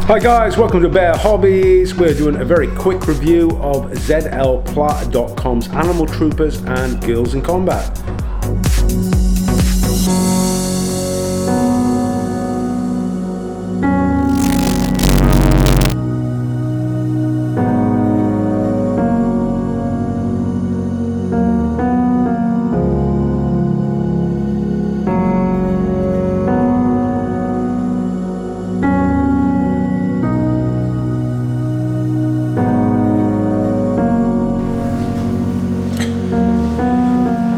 Hi guys, welcome to Bear Hobbies. We're doing a very quick review of zlpla.com's Animal Troopers and Girls in Combat.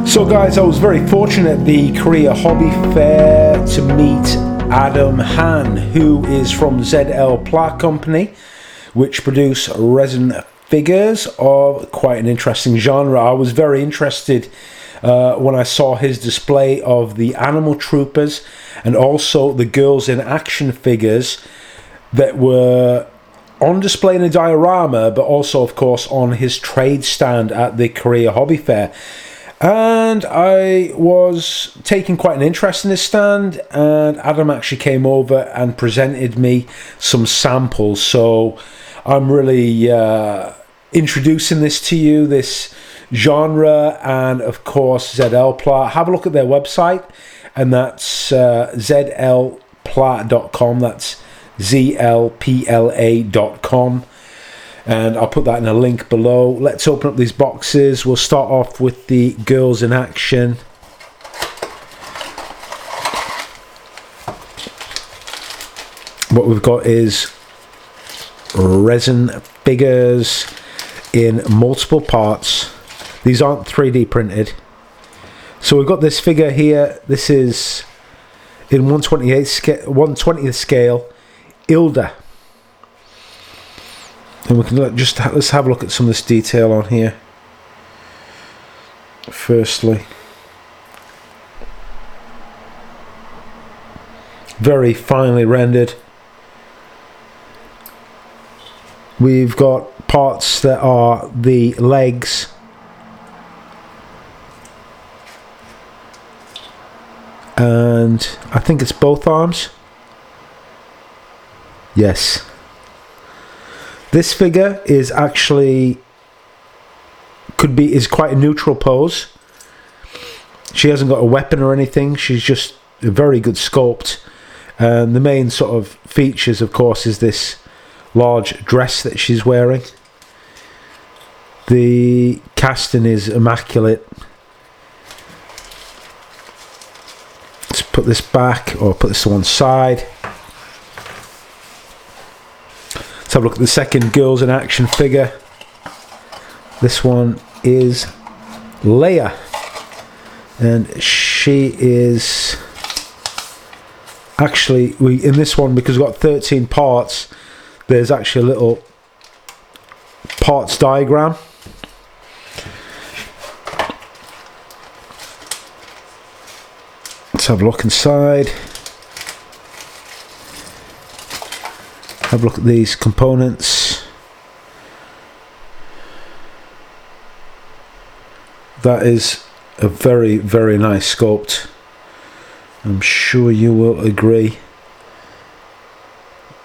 So guys, I was very fortunate at the Korea Hobby Fair to meet Adam Han, who is from zlpla company, which produce resin figures of quite an interesting genre. I was very interested when I saw his display of the Animal Troopers and also the Girls in Action figures that were on display in a diorama, but also of course on his trade stand at the Korea Hobby Fair. And I was taking quite an interest in this stand, and Adam actually came over and presented me some samples. So I'm really introducing this to you, this genre, and of course zlpla. Have a look at their website, and that's zlpla.com. That's zlpla.com. And I'll put that in a link below. Let's open up these boxes. We'll start off with the Girls in Action. What we've got is resin figures in multiple parts. These aren't 3D printed. So we've got this figure here. This is in 1/20th scale, Ilda. And we can let's have a look at some of this detail on here. Firstly, very finely rendered. We've got parts that are the legs, and I think it's both arms. Yes. This figure is actually is quite a neutral pose. She hasn't got a weapon or anything. She's just a very good sculpt. And the main sort of features, of course, is this large dress that she's wearing. The casting is immaculate. Let's put this back, or put this to one side. Let's have a look at the second Girls in Action figure. This one is Leia, and she is actually, in this one, because we've got 13 parts, there's actually a little parts diagram. Let's have a look inside. Have a look at these components. That is a very, very nice sculpt. I'm sure you will agree.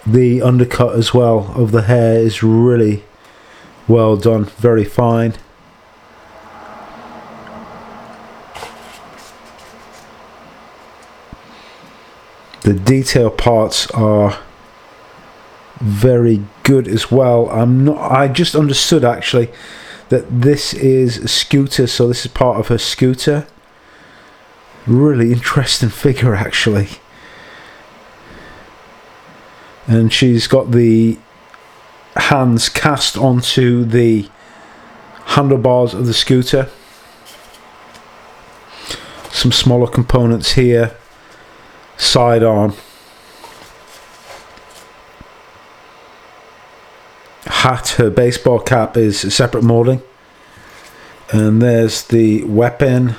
The undercut as well of the hair is really well done, very fine. The detail parts are very good as well. I just understood actually that this is a scooter, so this is part of her scooter. Really interesting figure actually. And she's got the hands cast onto the handlebars of the scooter. Some smaller components here. Sidearm. Hat, her baseball cap is a separate molding, and there's the weapon,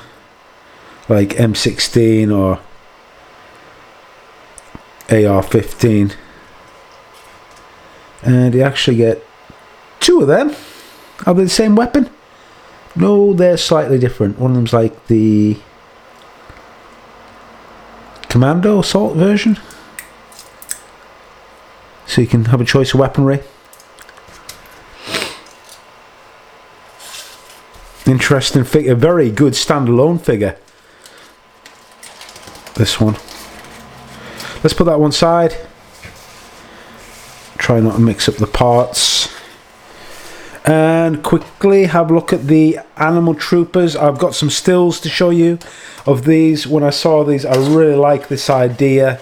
like M16 or AR-15, and you actually get two of them. Are they the same weapon? No, they're slightly different. One of them's like the Commando Assault version. so you can have a choice of weaponry. Interesting figure, very good standalone figure, this one. Let's put that one side. Try not to mix up the parts. And quickly have a look at the Animal Troopers. I've got some stills to show you of these. When I saw these, I really like this idea.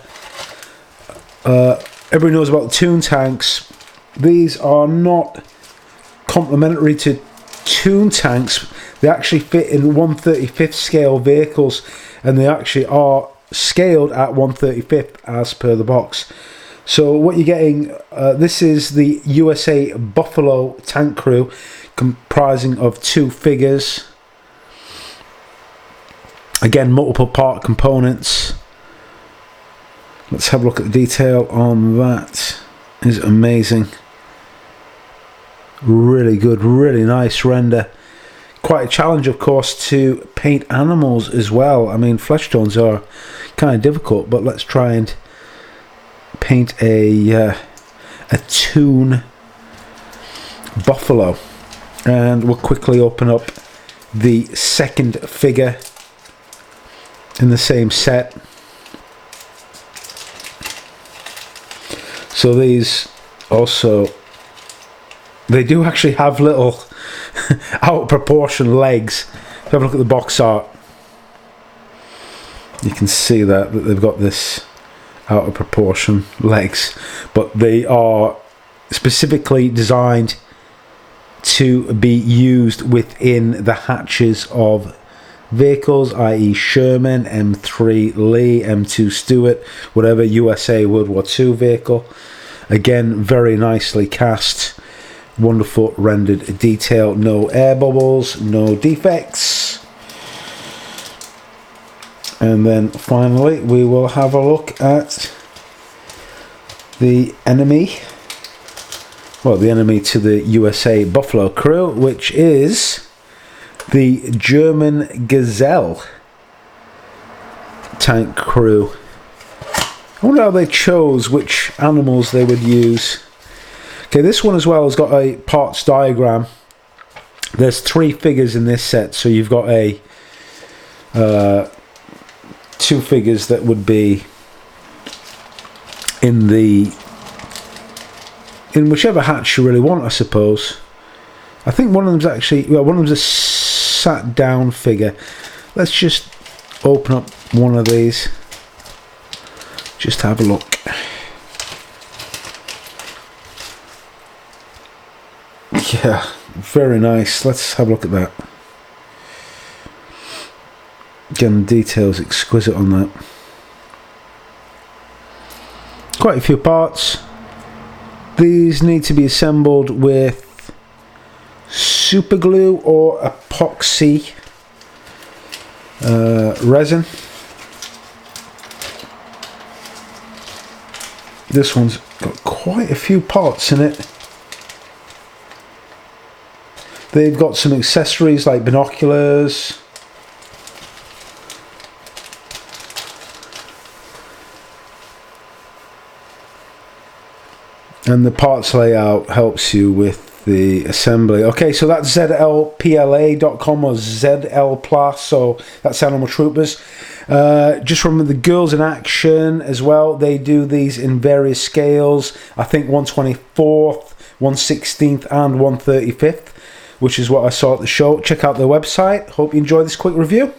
Everybody knows about the Toon tanks. These are not complementary to Toon tanks. They actually fit in 1/35th scale vehicles, and they actually are scaled at 1/35th as per the box. So what you're getting, this is the USA Buffalo tank crew, comprising of 2 figures. Again, multiple part components. Let's have a look at the detail on that. It's amazing. Really good, really nice render. Quite a challenge, of course, to paint animals as well. I mean, flesh tones are kind of difficult, but let's try and paint a Toon buffalo. And we'll quickly open up the second figure in the same set. So these also, they do actually have little out of proportion legs. If you have a look at the box art, you can see that they've got this out of proportion legs, but they are specifically designed to be used within the hatches of vehicles, i.e. Sherman, M3 Lee, M2 Stuart, whatever USA World War II vehicle. Again, very nicely cast, wonderful rendered detail, no air bubbles, no defects. And then finally we will have a look at the enemy, well, the enemy to the USA Buffalo crew, which is the German Gazelle tank crew. I wonder how they chose which animals they would use. Okay, this one as well has got a parts diagram. There's 3 figures in this set, so you've got a 2 figures that would be in whichever hatch you really want, I suppose. I think one of them's actually, well, one of them's a sat down figure. Let's just open up one of these, just have a look. Yeah, very nice. Let's have a look at that. Again, details exquisite on that. Quite a few parts. These need to be assembled with super glue or epoxy resin. This one's got quite a few parts in it. They've got some accessories like binoculars. And the parts layout helps you with the assembly. Okay, so that's zlpla.com or zlpla, so that's Animal Troopers. Just remember the Girls in Action as well. They do these in various scales. I think 1/24th, 1/16th and 1/35th, which is what I saw at the show. Check out their website. Hope you enjoyed this quick review.